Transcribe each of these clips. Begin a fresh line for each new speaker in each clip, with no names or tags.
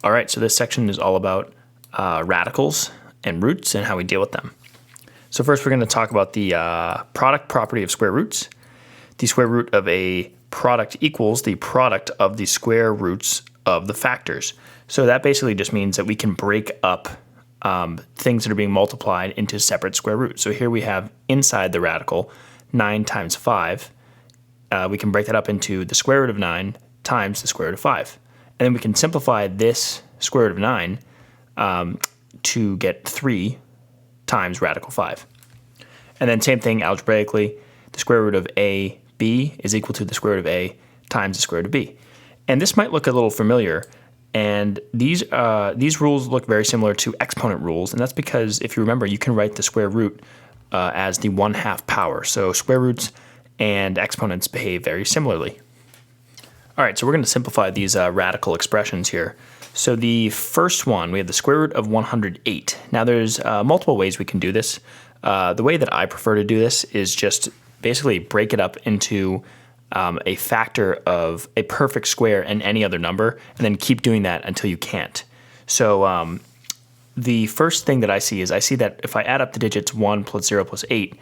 All right, so this section is all about radicals and roots and how we deal with them. So first we're going to talk about the product property of square roots. The square root of a product equals the product of the square roots of the factors. So that basically just means that we can break up things that are being multiplied into separate square roots. So here we have inside the radical 9 times 5. We can break that up into the square root of 9 times the square root of 5. And then we can simplify this square root of 9 to get 3 times radical 5. And then same thing algebraically, the square root of ab is equal to the square root of a times the square root of b. And this might look a little familiar, and these rules look very similar to exponent rules, and that's because if you remember, you can write the square root as the 1/2 power. So square roots and exponents behave very similarly. All right, so we're going to simplify these radical expressions here. So the first one, we have the square root of 108. Now there's multiple ways we can do this. The way that I prefer to do this is just basically break it up into a factor of a perfect square and any other number, and then keep doing that until you can't. So the first thing that I see that if I add up the digits 1 plus 0 plus 8,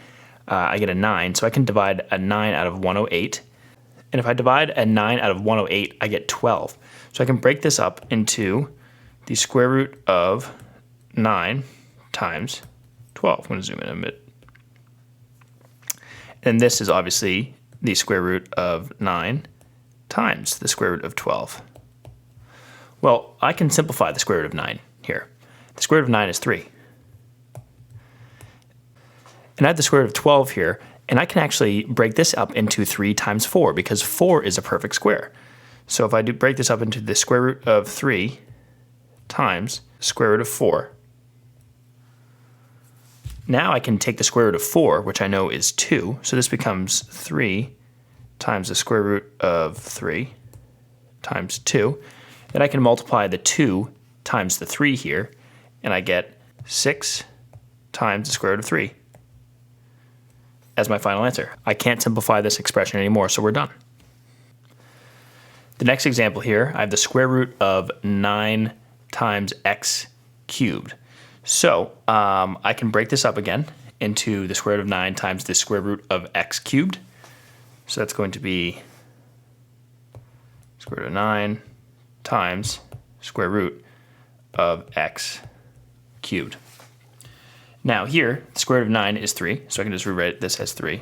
I get a 9. So I can divide a 9 out of 108. And if I divide a 9 out of 108, I get 12. So I can break this up into the square root of 9 times 12. I'm going to zoom in a bit. And this is obviously the square root of 9 times the square root of 12. Well, I can simplify the square root of 9 here. The square root of 9 is 3. And I have the square root of 12 here, and I can actually break this up into 3 times 4 because 4 is a perfect square. So if I do break this up into the square root of 3 times the square root of 4, now I can take the square root of 4, which I know is 2, so this becomes 3 times the square root of 3 times 2. Then I can multiply the 2 times the 3 here, and I get 6 times the square root of 3 as my final answer. I can't simplify this expression anymore, so we're done. The next example here, I have the square root of 9 times x cubed. So I can break this up again into the square root of 9 times the square root of x cubed. So that's going to be square root of 9 times square root of x cubed. Now here, the square root of 9 is 3, so I can just rewrite this as 3.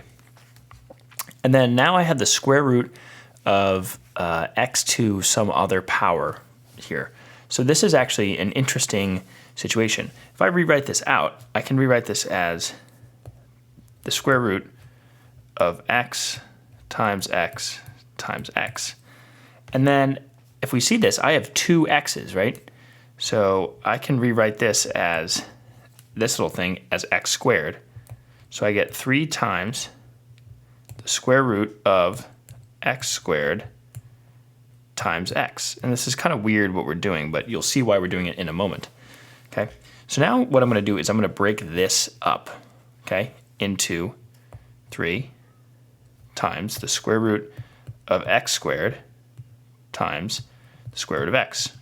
And then now I have the square root of x to some other power here. So this is actually an interesting situation. If I rewrite this out, I can rewrite this as the square root of x times x times x. And then if we see this, I have 2 x's, right? So I can rewrite this as this little thing as x squared. So I get 3 times the square root of x squared times x. And this is kind of weird what we're doing, but you'll see why we're doing it in a moment. Okay, so now what I'm going to do is I'm going to break this up, okay, into 3 times the square root of x squared times the square root of x.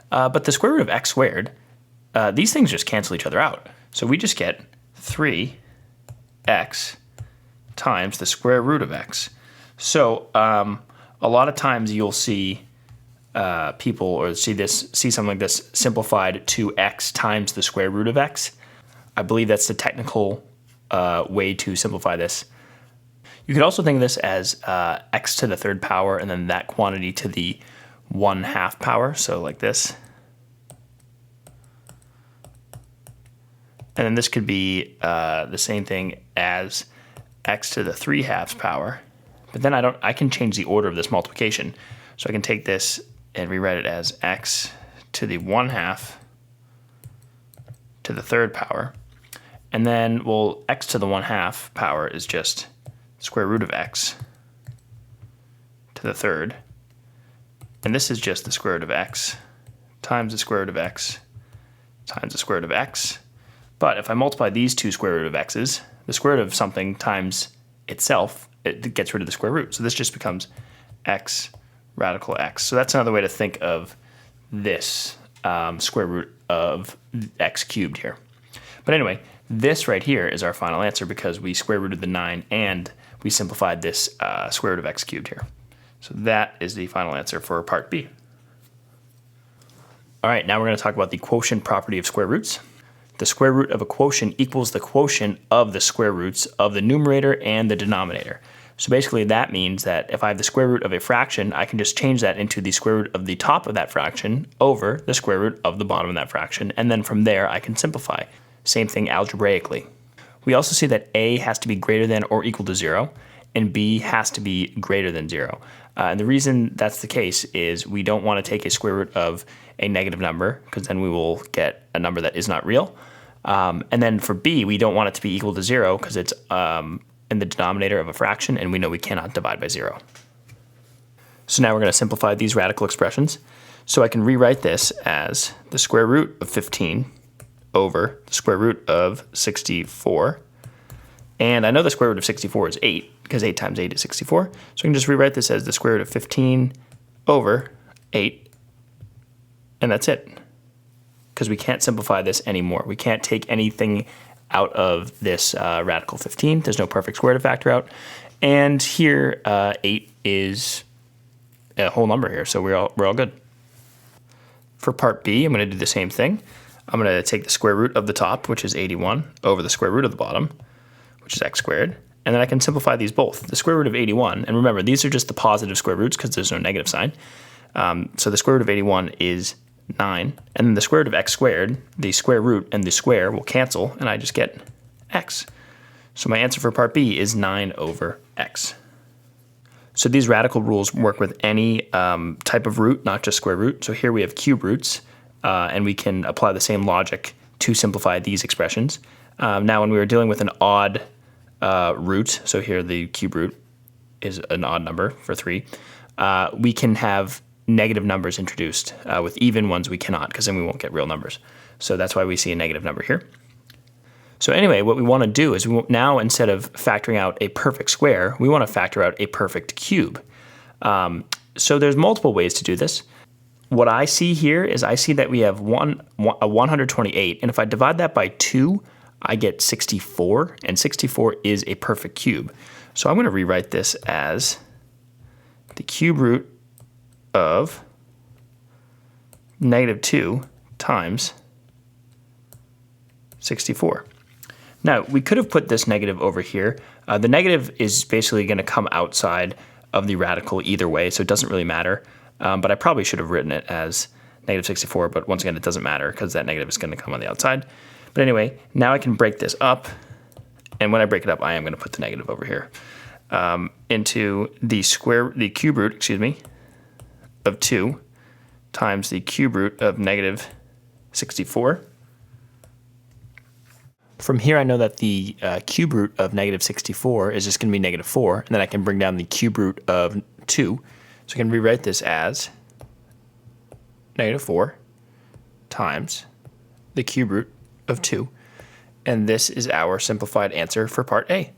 But the square root of x squared, these things just cancel each other out. So we just get 3x times the square root of x. So a lot of times you'll see people or see something like this simplified to x times the square root of x. I believe that's the technical way to simplify this. You could also think of this as x to the 3rd power and then that quantity to the 1/2 power, so like this. And then this could be the same thing as x to the 3/2 power. But then I can change the order of this multiplication. So I can take this and rewrite it as x to the 1/2 to the 3rd power. And then, well, x to the 1/2 power is just square root of x to the 3rd. And this is just the square root of x times the square root of x times the square root of x. But if I multiply these two square root of x's, the square root of something times itself, it gets rid of the square root. So this just becomes x radical x. So that's another way to think of this square root of x cubed here. But anyway, this right here is our final answer because we square rooted the 9 and we simplified this square root of x cubed here. So that is the final answer for part B. All right, now we're going to talk about the quotient property of square roots. The square root of a quotient equals the quotient of the square roots of the numerator and the denominator. So basically that means that if I have the square root of a fraction, I can just change that into the square root of the top of that fraction over the square root of the bottom of that fraction, and then from there I can simplify. Same thing algebraically. We also see that a has to be greater than or equal to 0, and b has to be greater than 0. And the reason that's the case is we don't want to take a square root of a negative number because then we will get a number that is not real. And then for b, we don't want it to be equal to 0 because it's in the denominator of a fraction, and we know we cannot divide by 0. So now we're going to simplify these radical expressions. So I can rewrite this as the square root of 15 over the square root of 64. And I know the square root of 64 is 8, because 8 times 8 is 64. So I can just rewrite this as the square root of 15 over 8, and that's it. Because we can't simplify this anymore. We can't take anything out of this radical 15. There's no perfect square to factor out. And here, 8 is a whole number here, so we're all good. For part B, I'm going to do the same thing. I'm going to take the square root of the top, which is 81, over the square root of the bottom, which is x squared. And then I can simplify these both. The square root of 81, and remember, these are just the positive square roots because there's no negative sign. So the square root of 81 is 9. And then the square root of x squared, the square root and the square will cancel, and I just get x. So my answer for part B is 9 over x. So these radical rules work with any type of root, not just square root. So here we have cube roots, and we can apply the same logic to simplify these expressions. Now when we were dealing with an odd root, so here the cube root is an odd number for 3, we can have negative numbers introduced. With even ones we cannot, because then we won't get real numbers. So that's why we see a negative number here. So anyway, what we want to do is now instead of factoring out a perfect square, we want to factor out a perfect cube. So there's multiple ways to do this. What I see here is I see that we have a 128, and if I divide that by 2, I get 64, and 64 is a perfect cube. So I'm going to rewrite this as the cube root of negative 2 times 64. Now, we could have put this negative over here. The negative is basically going to come outside of the radical either way, so it doesn't really matter. But I probably should have written it as negative 64, but once again, it doesn't matter because that negative is going to come on the outside. But anyway, now I can break this up, and when I break it up, I am going to put the negative over here into the cube root, of 2 times the cube root of negative 64. From here, I know that the cube root of negative 64 is just going to be negative 4, and then I can bring down the cube root of 2. So I can rewrite this as negative 4 times the cube root of 2, and this is our simplified answer for part A.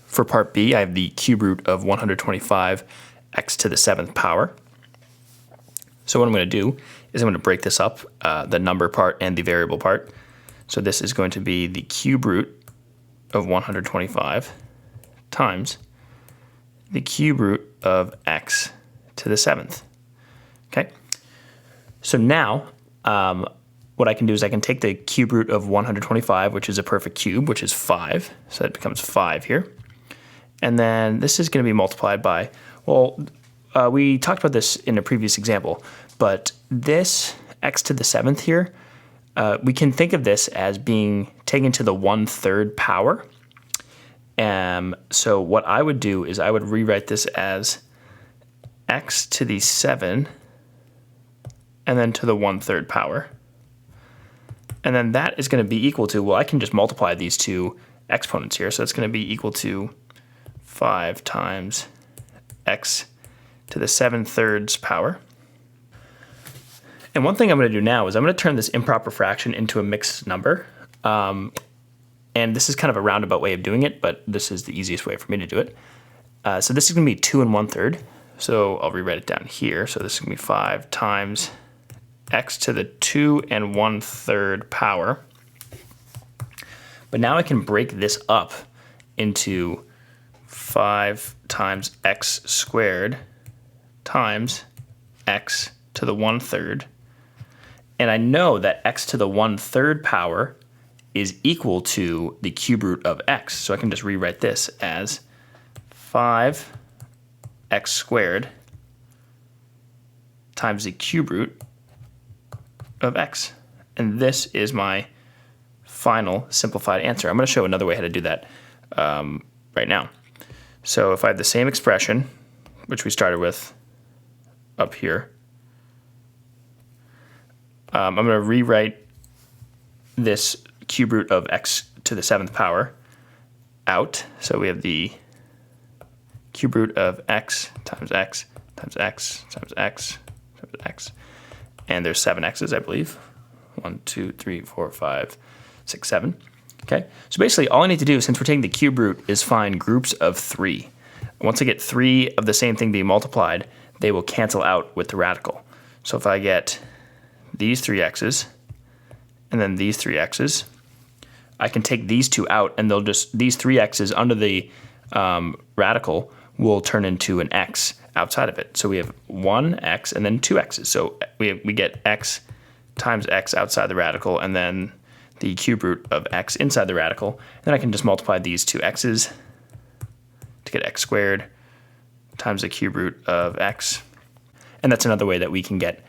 For part B, I have the cube root of 125 x to the 7th power. So what I'm going to do is I'm going to break this up, the number part and the variable part. So this is going to be the cube root of 125 times the cube root of x to the 7th. Okay. So now what I can do is I can take the cube root of 125, which is a perfect cube, which is 5. So that becomes 5 here. And then this is going to be multiplied by, well, we talked about this in a previous example, but this x to the 7th here, we can think of this as being taken to the 1/3 power. So what I would do is I would rewrite this as x to the 7 and then to the 1/3 power. And then that is going to be equal to, well, I can just multiply these two exponents here. So it's going to be equal to 5 times x to the 7/3 power. And one thing I'm going to do now is I'm going to turn this improper fraction into a mixed number. And this is kind of a roundabout way of doing it, but this is the easiest way for me to do it. So this is going to be 2 1/3, So I'll rewrite it down here. So this is going to be 5 times x to the 2 1/3 power. But now I can break this up into 5 times x squared times x to the 1/3. And I know that x to the 1/3 power is equal to the cube root of x. So I can just rewrite this as 5x squared times the cube root of x. And this is my final simplified answer. I'm going to show another way how to do that right now. So if I have the same expression, which we started with up here, I'm going to rewrite this cube root of x to the 7th power out. So we have the cube root of x times x times x times x times x. And there's 7 x's, I believe. 1, 2, 3, 4, 5, 6, 7. Okay, so basically all I need to do, since we're taking the cube root, is find groups of 3. Once I get 3 of the same thing being multiplied, they will cancel out with the radical. So if I get these 3 x's and then these 3 x's, I can take these two out, and they'll just, these 3 x's under the radical will turn into an x outside of it. So we have 1 x and then 2 x's. So we get x times x outside the radical, and then the cube root of x inside the radical. And then I can just multiply these 2 x's to get x squared times the cube root of x. And that's another way that we can get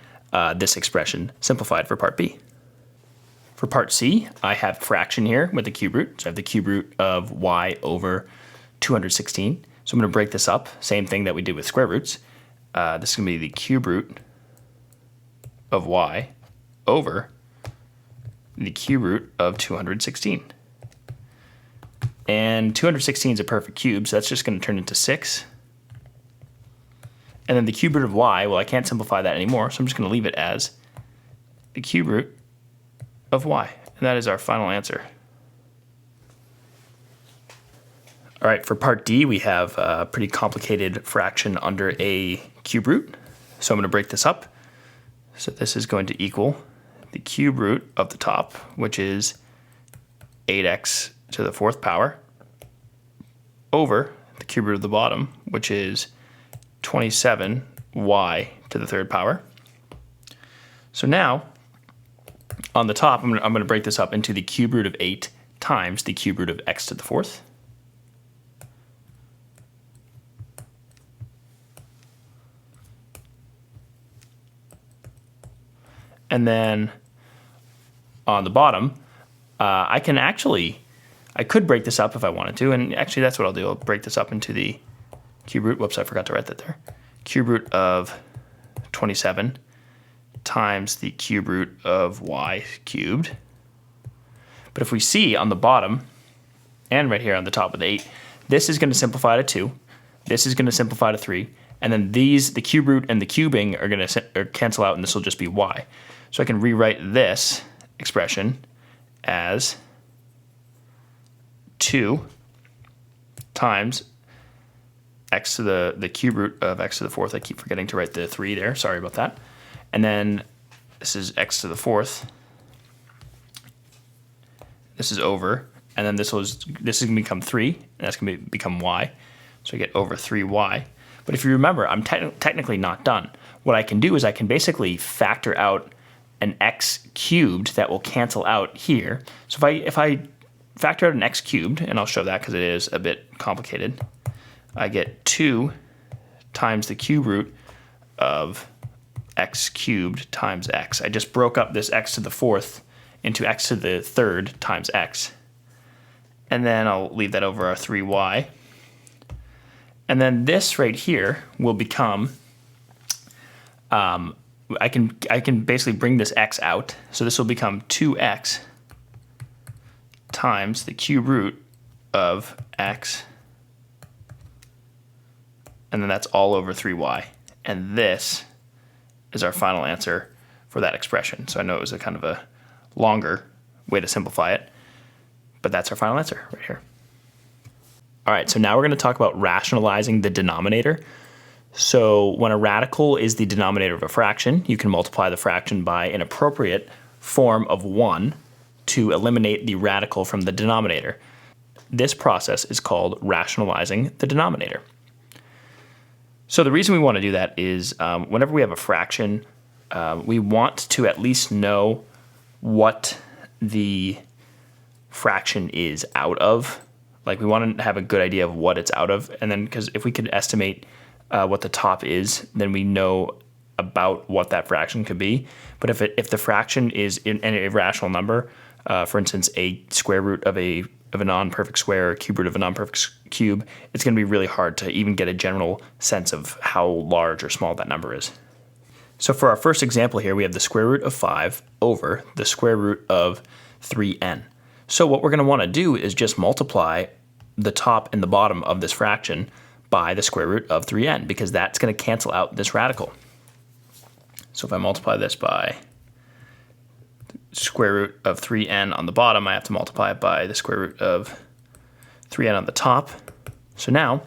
this expression simplified for part B. For part C, I have fraction here with the cube root. So I have the cube root of y over 216. So I'm going to break this up, same thing that we did with square roots. This is going to be the cube root of y over the cube root of 216. And 216 is a perfect cube, so that's just going to turn into 6. And then the cube root of y, well, I can't simplify that anymore, so I'm just going to leave it as the cube root of y. And that is our final answer. All right, for part D, we have a pretty complicated fraction under a cube root. So I'm going to break this up. So this is going to equal the cube root of the top, which is 8x to the 4th power, over the cube root of the bottom, which is 27y to the 3rd power. So now, on the top, I'm going to break this up into the cube root of 8 times the cube root of x to the 4th. And then on the bottom, I could break this up if I wanted to, and actually that's what I'll do. I'll break this up into the cube root. Whoops, I forgot to write that there. Cube root of 27 times the cube root of y cubed. But if we see on the bottom, and right here on the top with 8, this is going to simplify to 2. This is going to simplify to 3. And then these, the cube root and the cubing, are going to cancel out, and this will just be y. So I can rewrite this expression as 2 times x to the cube root of x to the 4th. I keep forgetting to write the 3 there. Sorry about that. And then this is x to the 4th. This is over, and then this is going to become 3, and that's going to become y. So I get over 3y. But if you remember, I'm technically not done. What I can do is I can basically factor out an x cubed that will cancel out here. So if I factor out an x cubed, and I'll show that because it is a bit complicated, I get 2 times the cube root of x cubed times x. I just broke up this x to the 4th into x to the 3rd times x. And then I'll leave that over our 3y. And then this right here will become, I can basically bring this x out. So this will become 2x times the cube root of x. And then that's all over 3y. And this is our final answer for that expression. So I know it was a kind of a longer way to simplify it, but that's our final answer right here. All right, so now we're going to talk about rationalizing the denominator. So when a radical is the denominator of a fraction, you can multiply the fraction by an appropriate form of 1 to eliminate the radical from the denominator. This process is called rationalizing the denominator. So the reason we want to do that is whenever we have a fraction, we want to at least know what the fraction is out of. Like, we want to have a good idea of what it's out of, and then because if we could estimate what the top is, then we know about what that fraction could be. But if the fraction is an irrational number, for instance, a square root of a non-perfect square or a cube root of a non-perfect cube, it's going to be really hard to even get a general sense of how large or small that number is. So for our first example here, we have the square root of 5 over the square root of 3n. So what we're going to want to do is just multiply the top and the bottom of this fraction by the square root of 3n, because that's going to cancel out this radical. So if I multiply this by square root of 3n on the bottom, I have to multiply it by the square root of 3n on the top. So now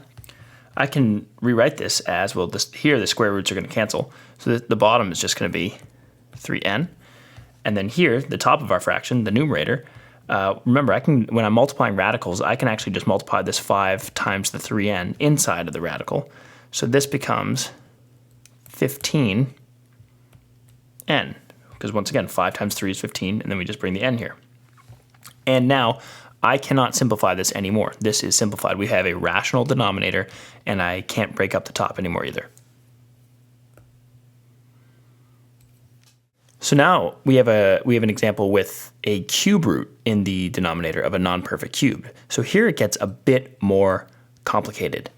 I can rewrite this as, well, here the square roots are going to cancel. So the bottom is just going to be 3n. And then here, the top of our fraction, the numerator, remember, when I'm multiplying radicals, I can actually just multiply this 5 times the 3n inside of the radical. So this becomes 15n. Because once again, 5 times 3 is 15, and then we just bring the n here. And now I cannot simplify this anymore. This is simplified. We have a rational denominator, and I can't break up the top anymore either. So now we have an example with a cube root in the denominator of a non-perfect cube. So here it gets a bit more complicated.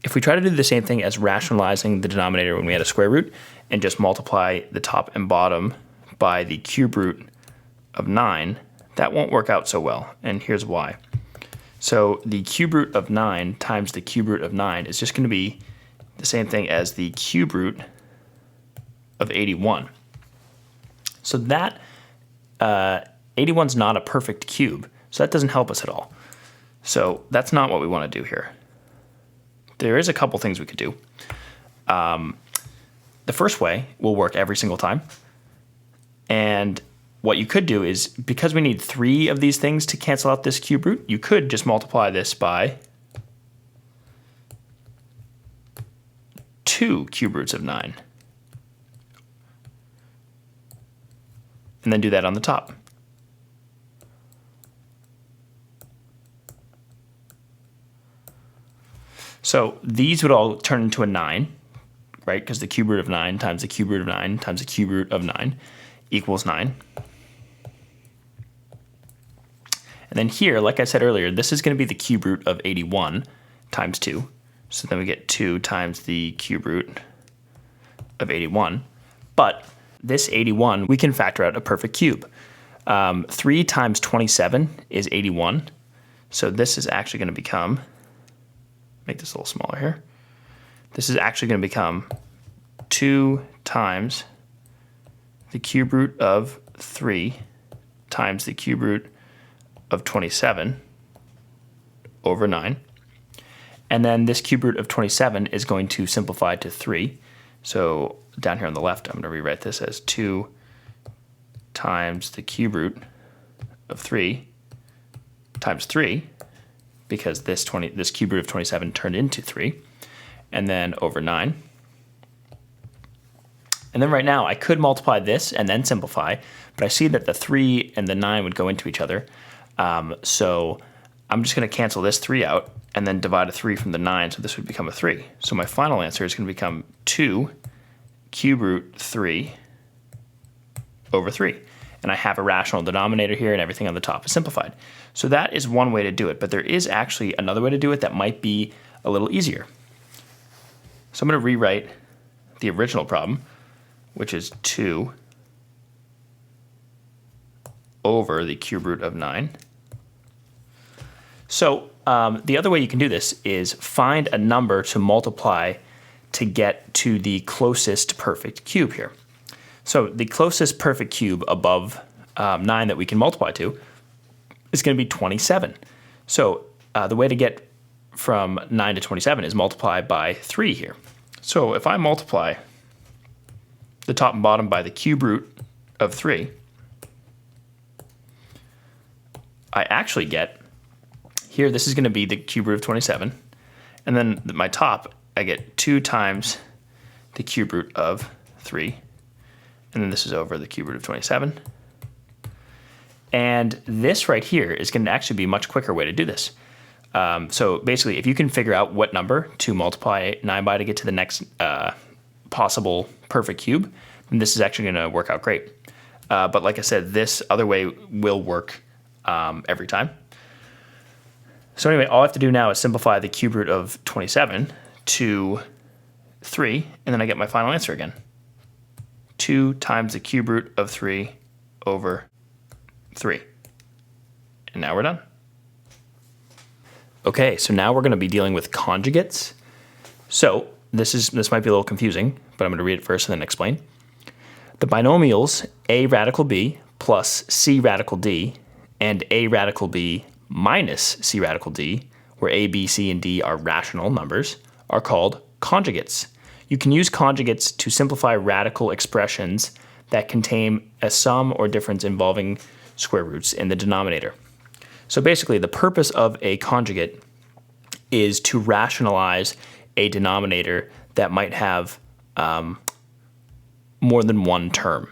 If we try to do the same thing as rationalizing the denominator when we had a square root and just multiply the top and bottom by the cube root of 9, that won't work out so well, and here's why. So the cube root of 9 times the cube root of 9 is just going to be the same thing as the cube root of 81. So that 81 is not a perfect cube, so that doesn't help us at all. So that's not what we want to do here. There is a couple things we could do. The first way will work every single time. And what you could do is, because we need 3 of these things to cancel out this cube root, you could just multiply this by 2 cube roots of 9. And then do that on the top. So these would all turn into a 9, right? Because the cube root of 9 times the cube root of 9 times the cube root of 9 equals 9. And then here, like I said earlier, this is going to be the cube root of 81 times 2. So then we get 2 times the cube root of 81. But this 81, we can factor out a perfect cube. 3 times 27 is 81. So this is actually going to become, make this a little smaller here. This is actually going to become 2 times the cube root of 3 times the cube root of 27 over 9. And then this cube root of 27 is going to simplify to 3. So down here on the left, I'm going to rewrite this as 2 times the cube root of 3 times 3, because this cube root of 27 turned into 3, and then over 9. And then right now I could multiply this and then simplify, but I see that the 3 and the 9 would go into each other. So I'm just going to cancel this 3 out and then divide a 3 from the 9, so this would become a 3. So my final answer is going to become 2 cube root 3 over 3. And I have a rational denominator here, and everything on the top is simplified. So that is one way to do it, but there is actually another way to do it that might be a little easier. So I'm going to rewrite the original problem, which is 2 over the cube root of 9. So the other way you can do this is find a number to multiply to get to the closest perfect cube here. So the closest perfect cube above 9 that we can multiply to is going to be 27. So the way to get from 9 to 27 is multiply by 3 here. So if I multiply the top and bottom by the cube root of 3, I actually get, here this is going to be the cube root of 27, and then my top, I get 2 times the cube root of 3, and then this is over the cube root of 27. And this right here is going to actually be a much quicker way to do this. So basically, if you can figure out what number to multiply 9 by to get to the next possible perfect cube, then this is actually going to work out great. But like I said, this other way will work every time. So anyway, all I have to do now is simplify the cube root of 27 to 3, and then I get my final answer again. 2 times the cube root of 3 over 3. And now we're done. Okay, so now we're going to be dealing with conjugates. So this might be a little confusing, but I'm going to read it first and then explain. The binomials a radical b plus c radical d and a radical b minus c radical d, where a, b, c, and d are rational numbers, are called conjugates. You can use conjugates to simplify radical expressions that contain a sum or difference involving square roots in the denominator. So basically, the purpose of a conjugate is to rationalize a denominator that might have more than one term.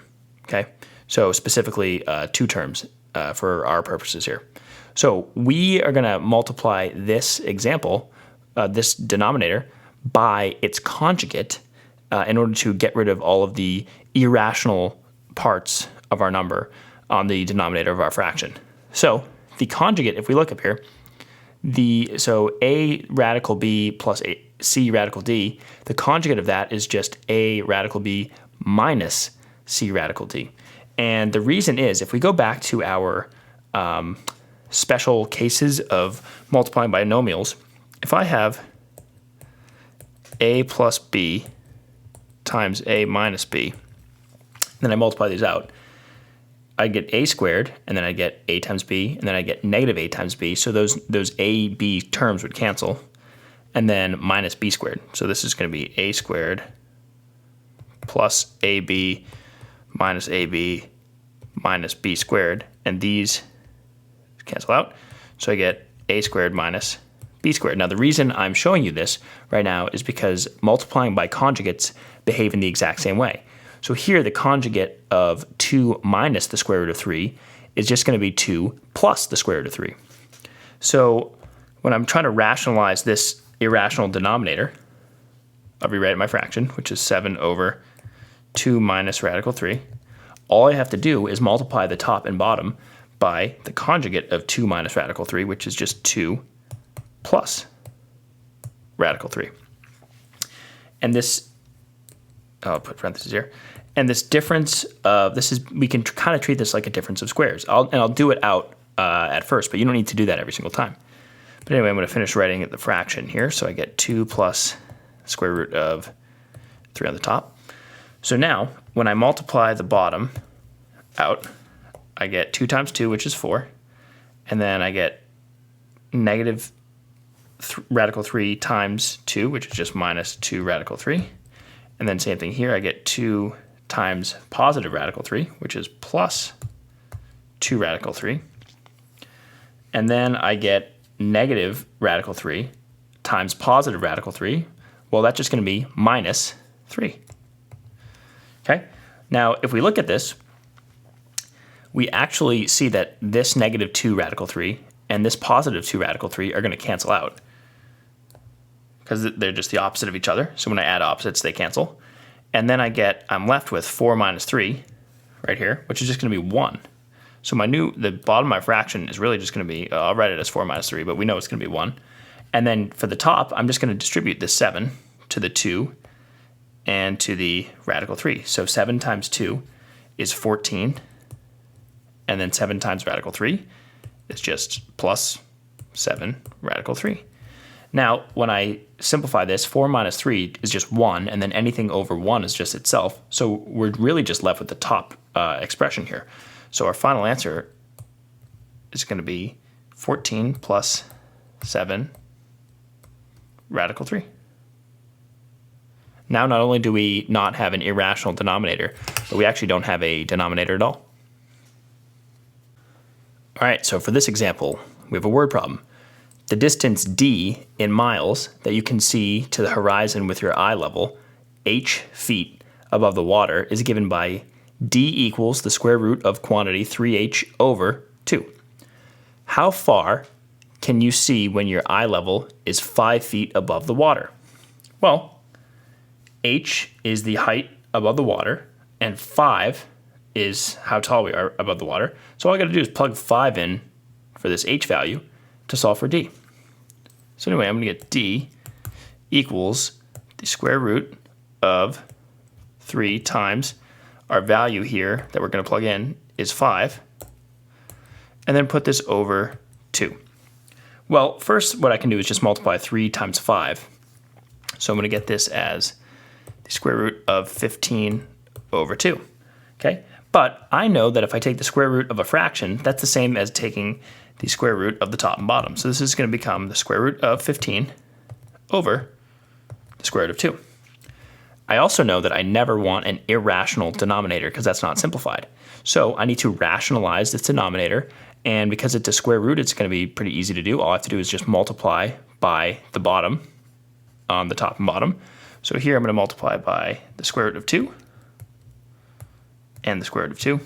Okay, so specifically 2 terms for our purposes here. So we are going to multiply this example, this denominator, by its conjugate in order to get rid of all of the irrational parts of our number on the denominator of our fraction. So the conjugate, if we look up here, so a radical b plus a c radical d, the conjugate of that is just a radical b minus c radical d. And the reason is, if we go back to our special cases of multiplying binomials, if I have a plus b times a minus b, then I multiply these out, I get a squared, and then I get a times b, and then I get negative a times b, so those a, b terms would cancel, and then minus b squared. So this is going to be a squared plus ab minus ab minus b squared, and these cancel out, so I get a squared minus b squared. Now the reason I'm showing you this right now is because multiplying by conjugates behave in the exact same way. So here the conjugate of 2 minus the square root of 3 is just going to be 2 plus the square root of 3. So when I'm trying to rationalize this irrational denominator, I'll rewrite my fraction, which is 7 over 2 minus radical 3. All I have to do is multiply the top and bottom by the conjugate of 2 minus radical 3, which is just 2 plus radical 3. And this, I'll put parentheses here, and this difference of, we can kind of treat this like a difference of squares. I'll do it out at first, but you don't need to do that every single time. But anyway, I'm going to finish writing the fraction here. So I get 2 plus square root of 3 on the top. So now, when I multiply the bottom out, I get 2 times 2, which is 4. And then I get negative radical 3 times 2, which is just minus 2 radical 3. And then same thing here, I get 2 times positive radical 3, which is plus 2 radical 3. And then I get negative radical 3 times positive radical 3. Well, that's just going to be minus 3. Okay? Now, if we look at this, we actually see that this negative 2 radical 3 and this positive 2 radical 3 are going to cancel out because they're just the opposite of each other. So when I add opposites, they cancel. And then I'm left with 4 minus 3 right here, which is just going to be 1. So the bottom of my fraction is really just going to be, I'll write it as 4 minus 3, but we know it's going to be 1. And then for the top, I'm just going to distribute this 7 to the 2 and to the radical 3. So 7 times 2 is 14, and then 7 times radical 3 is just plus 7 radical 3. Now, when I simplify this, 4 minus 3 is just 1, and then anything over 1 is just itself. So we're really just left with the top expression here. So our final answer is going to be 14 plus 7 radical 3. Now not only do we not have an irrational denominator, but we actually don't have a denominator at all. All right, so for this example, we have a word problem. The distance d in miles that you can see to the horizon with your eye level, h feet above the water, is given by d equals the square root of quantity 3h over 2. How far can you see when your eye level is 5 feet above the water? Well, h is the height above the water, and 5 is how tall we are above the water. So all I got to do is plug 5 in for this h value to solve for d. So anyway, I'm going to get d equals the square root of 3 times our value here that we're going to plug in is 5, and then put this over 2. Well, first what I can do is just multiply 3 times 5. So I'm going to get this as the square root of 15 over 2. Okay? But I know that if I take the square root of a fraction, that's the same as taking the square root of the top and bottom. So this is going to become the square root of 15 over the square root of 2. I also know that I never want an irrational denominator because that's not simplified. So I need to rationalize this denominator, and because it's a square root, it's going to be pretty easy to do. All I have to do is just multiply by the bottom on the top and bottom. So here I'm going to multiply by the square root of 2 and the square root of 2.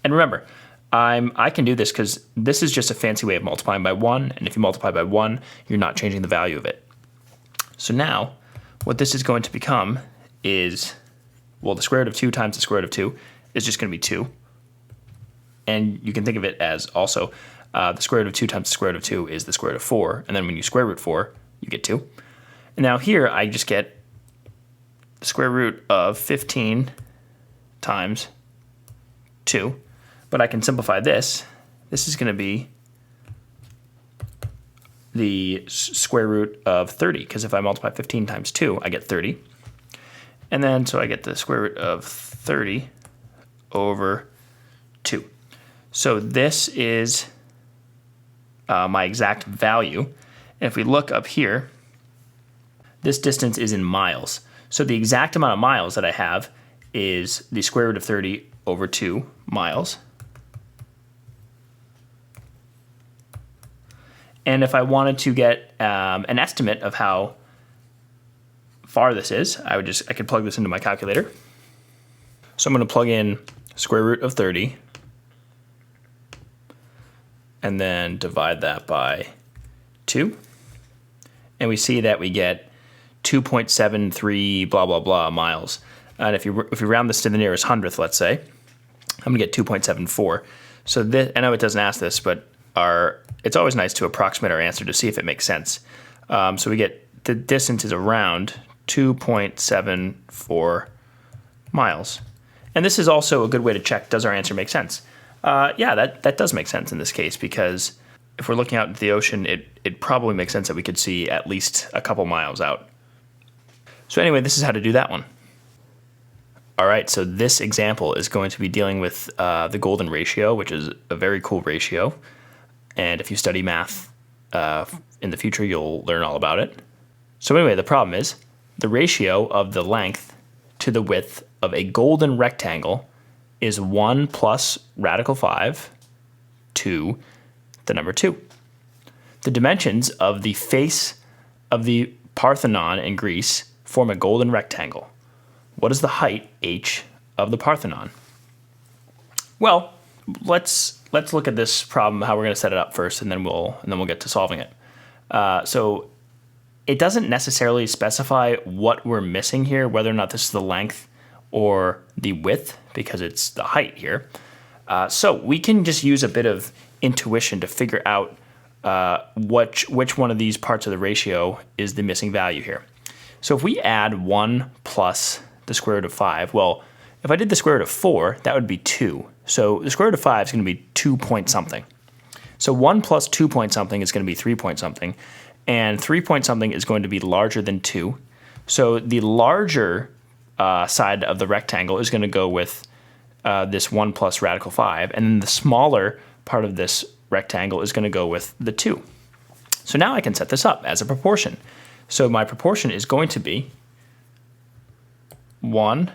And remember, I can do this because this is just a fancy way of multiplying by 1, and if you multiply by 1, you're not changing the value of it. So now, what this is going to become is, well, the square root of 2 times the square root of 2 is just going to be 2. And you can think of it as also the square root of 2 times the square root of 2 is the square root of 4, and then when you square root 4, you get 2. And now here, I just get the square root of 15 times 2, but I can simplify this. This is going to be the square root of 30, because if I multiply 15 times 2, I get 30. And then, so I get the square root of 30 over 2. So this is my exact value. And if we look up here, this distance is in miles. So the exact amount of miles that I have is the square root of 30 over 2 miles. And if I wanted to get an estimate of how far this is, I could plug this into my calculator. So I'm going to plug in square root of 30 and then divide that by 2. And we see that we get 2.73 blah, blah, blah miles. And if you round this to the nearest hundredth, let's say, I'm going to get 2.74. So this, I know it doesn't ask this, but it's always nice to approximate our answer to see if it makes sense. So we get the distance is around 2.74 miles. And this is also a good way to check, does our answer make sense? Yeah, that does make sense in this case, because if we're looking out into the ocean, it probably makes sense that we could see at least a couple miles out. So anyway, this is how to do that one. All right, so this example is going to be dealing with the golden ratio, which is a very cool ratio. And if you study math in the future, you'll learn all about it. So anyway, the problem is the ratio of the length to the width of a golden rectangle is 1 plus radical 5 to the number 2. The dimensions of the face of the Parthenon in Greece form a golden rectangle. What is the height, h, of the Parthenon? Well, let's look at this problem, how we're going to set it up first, and then we'll get to solving it. So it doesn't necessarily specify what we're missing here, whether or not this is the length or the width, because it's the height here. So we can just use a bit of intuition to figure out which one of these parts of the ratio is the missing value here. So if we add 1 plus the square root of 5, well, if I did the square root of 4, that would be 2. So the square root of 5 is going to be 2 point something. So 1 plus 2 point something is going to be 3 point something, and 3 point something is going to be larger than 2. So the larger side of the rectangle is going to go with this 1 plus radical 5, and then the smaller part of this rectangle is going to go with the 2. So now I can set this up as a proportion. So my proportion is going to be 1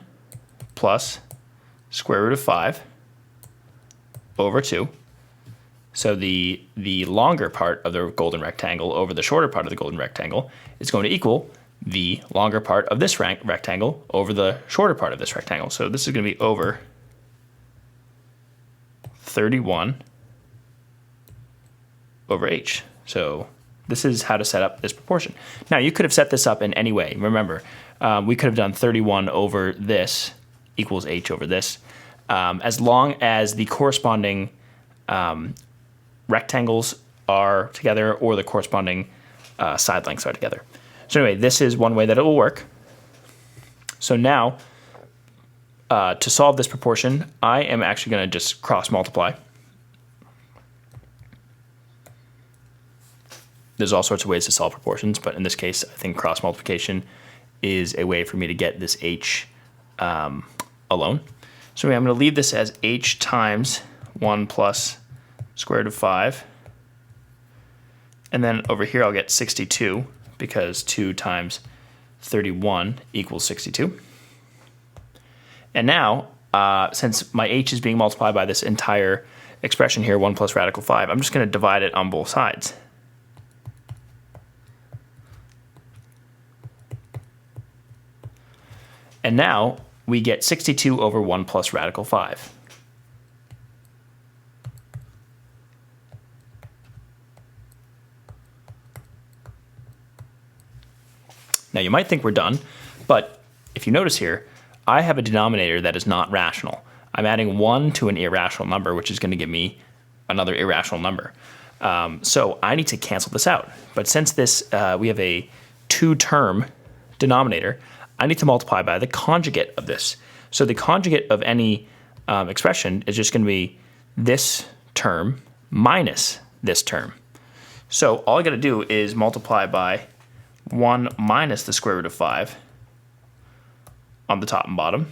plus square root of 5 over 2. So the longer part of the golden rectangle over the shorter part of the golden rectangle is going to equal the longer part of this rectangle over the shorter part of this rectangle. So this is going to be over 31 over h. So this is how to set up this proportion. Now you could have set this up in any way. Remember, we could have done 31 over this equals h over this, as long as the corresponding rectangles are together or the corresponding side lengths are together. So anyway, this is one way that it will work. So now, to solve this proportion, I am actually going to just cross multiply. There's all sorts of ways to solve proportions, but in this case, I think cross multiplication is a way for me to get this h alone. So anyway, I'm going to leave this as h times 1 plus square root of 5. And then over here I'll get 62 because 2 times 31 equals 62. And now, since my h is being multiplied by this entire expression here, 1 plus radical 5, I'm just going to divide it on both sides. And now we get 62 over 1 plus radical 5. Now you might think we're done, but if you notice here, I have a denominator that is not rational. I'm adding 1 to an irrational number, which is going to give me another irrational number. So I need to cancel this out. But since this we have a 2-term denominator, I need to multiply by the conjugate of this. So the conjugate of any expression is just going to be this term minus this term. So all I got to do is multiply by 1 minus the square root of 5 on the top and bottom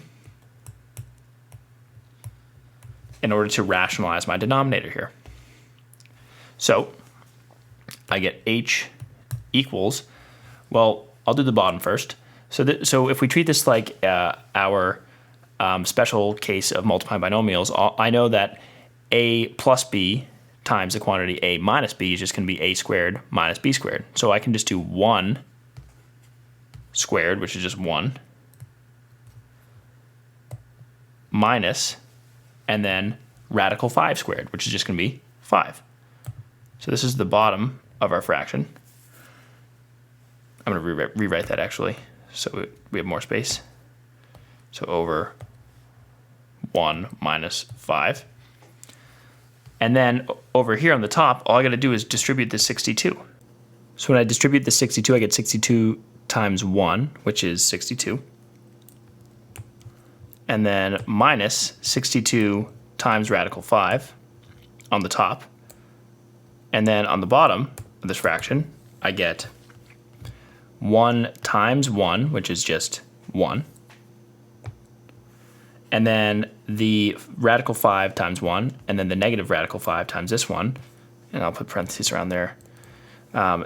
in order to rationalize my denominator here. So I get h equals, well, I'll do the bottom first. So if we treat this like our special case of multiplying binomials, I know that a plus b times the quantity a minus b is just going to be a squared minus b squared. So I can just do 1 squared, which is just 1, minus, and then radical 5 squared, which is just going to be 5. So this is the bottom of our fraction. I'm going to rewrite that actually, so we have more space. So over 1 minus 5. And then over here on the top, all I got to do is distribute the 62. So when I distribute the 62, I get 62 times 1, which is 62. And then minus 62 times radical 5 on the top. And then on the bottom of this fraction, I get 1 times 1, which is just 1. And then the radical 5 times 1, and then the negative radical 5 times this one, and I'll put parentheses around there.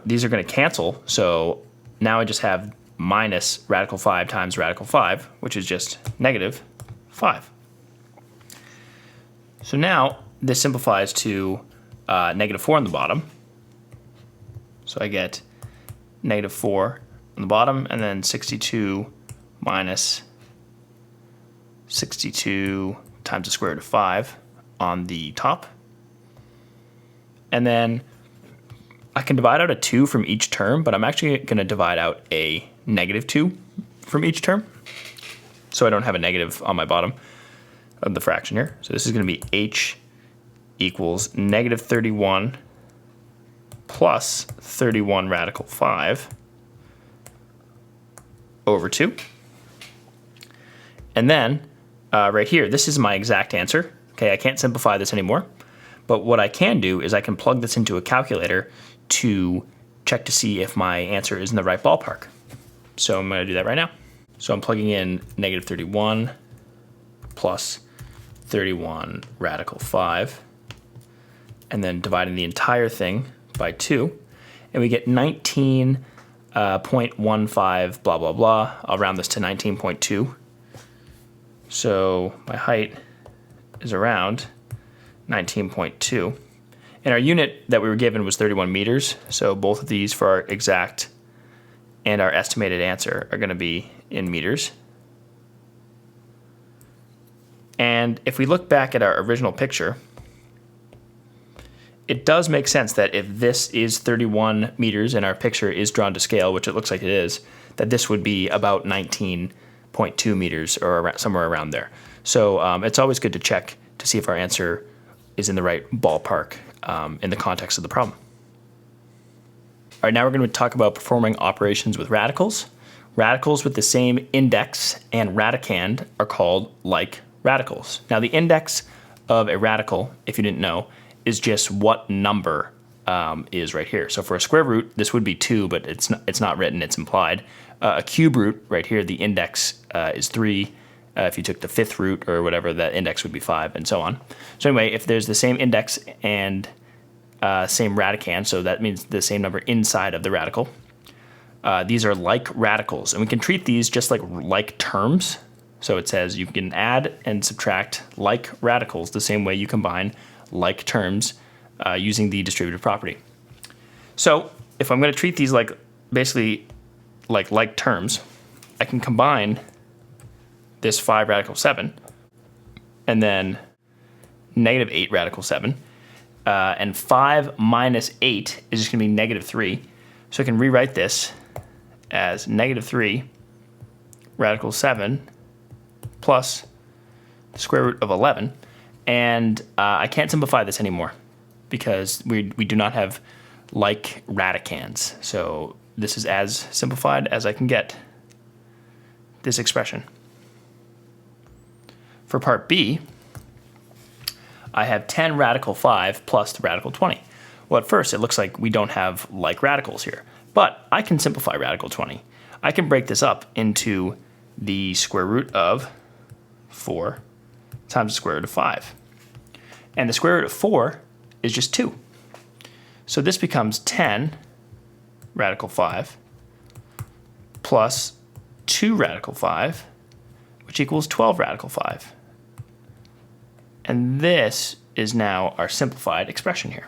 These are going to cancel, so now I just have minus radical 5 times radical 5, which is just negative 5. So now this simplifies to negative 4 on the bottom. So I get negative 4 on the bottom, and then 62 minus 62 times the square root of 5 on the top. And then I can divide out a 2 from each term, but I'm actually going to divide out a negative 2 from each term, so I don't have a negative on my bottom of the fraction here. So this is going to be h equals negative 31 plus 31 radical 5 over 2. And then right here, this is my exact answer. Okay, I can't simplify this anymore. But what I can do is I can plug this into a calculator to check to see if my answer is in the right ballpark. So I'm going to do that right now. So I'm plugging in negative 31 plus 31 radical 5, and then dividing the entire thing by 2, and we get 19.15 blah, blah, blah. I'll round this to 19.2. So my height is around 19.2. And our unit that we were given was 31 meters. So both of these for our exact and our estimated answer are going to be in meters. And if we look back at our original picture, it does make sense that if this is 31 meters and our picture is drawn to scale, which it looks like it is, that this would be about 19.2 meters or somewhere around there. So it's always good to check to see if our answer is in the right ballpark in the context of the problem. All right, now we're going to talk about performing operations with radicals. Radicals with the same index and radicand are called like radicals. Now the index of a radical, if you didn't know, is just what number is right here. So for a square root, this would be 2, but it's not written, it's implied. A cube root, right here, the index is 3. If you took the 5th root or whatever, that index would be 5, and so on. So anyway, if there's the same index and same radicand, so that means the same number inside of the radical, these are like radicals. And we can treat these just like terms. So it says you can add and subtract like radicals the same way you combine like terms using the distributive property. So if I'm going to treat these like basically like terms, I can combine this 5 radical 7 and then negative 8 radical 7. And 5 minus 8 is just going to be negative 3. So I can rewrite this as negative 3 radical 7 plus the square root of 11. And I can't simplify this anymore because we do not have like radicands. So this is as simplified as I can get this expression. For part B, I have 10 radical 5 plus the radical 20. Well, at first it looks like we don't have like radicals here, but I can simplify radical 20. I can break this up into the square root of 4 times the square root of 5. And the square root of 4 is just 2. So this becomes 10 radical 5 plus 2 radical 5, which equals 12 radical 5. And this is now our simplified expression here.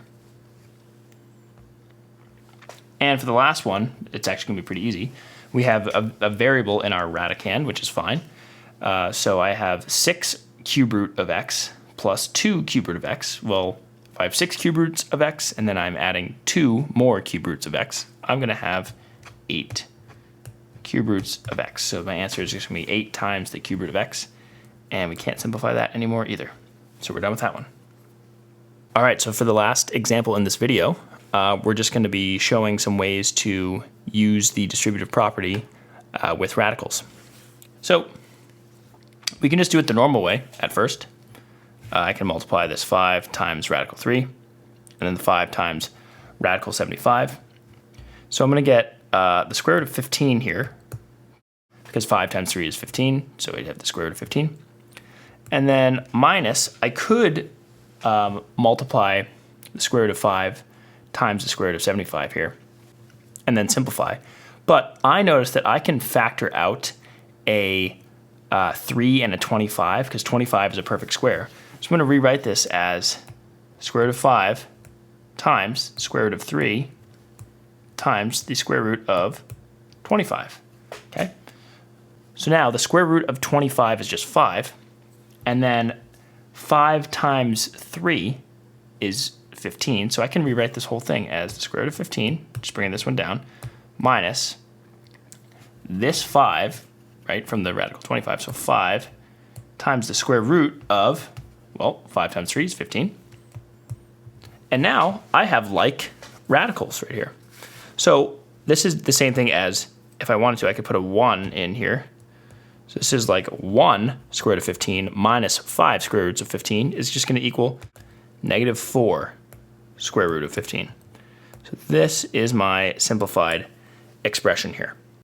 And for the last one, it's actually going to be pretty easy. We have a variable in our radicand, which is fine. So I have 6 cube root of x plus 2 cube root of x. Well, if I have 6 cube roots of x and then I'm adding 2 more cube roots of x, I'm going to have 8 cube roots of x. So my answer is just going to be 8 times the cube root of x. And we can't simplify that anymore either. So we're done with that one. All right, so for the last example in this video, we're just going to be showing some ways to use the distributive property with radicals. So we can just do it the normal way at first. I can multiply this 5 times radical 3, and then the 5 times radical 75. So I'm going to get the square root of 15 here, because 5 times 3 is 15, so we'd have the square root of 15. And then minus, I could multiply the square root of 5 times the square root of 75 here, and then simplify. But I noticed that I can factor out a 3 and a 25, because 25 is a perfect square. So I'm going to rewrite this as square root of 5 times square root of 3 times the square root of 25. Okay? So now the square root of 25 is just 5, and then 5 times 3 is 15. So I can rewrite this whole thing as the square root of 15, just bringing this one down, minus this 5, right, from the radical 25. So 5 times the square root of, well, 5 times 3 is 15. And now I have like radicals right here. So this is the same thing as, if I wanted to, I could put a 1 in here. So this is like 1 square root of 15 minus 5 square roots of 15 is just going to equal negative 4 square root of 15. So this is my simplified expression here.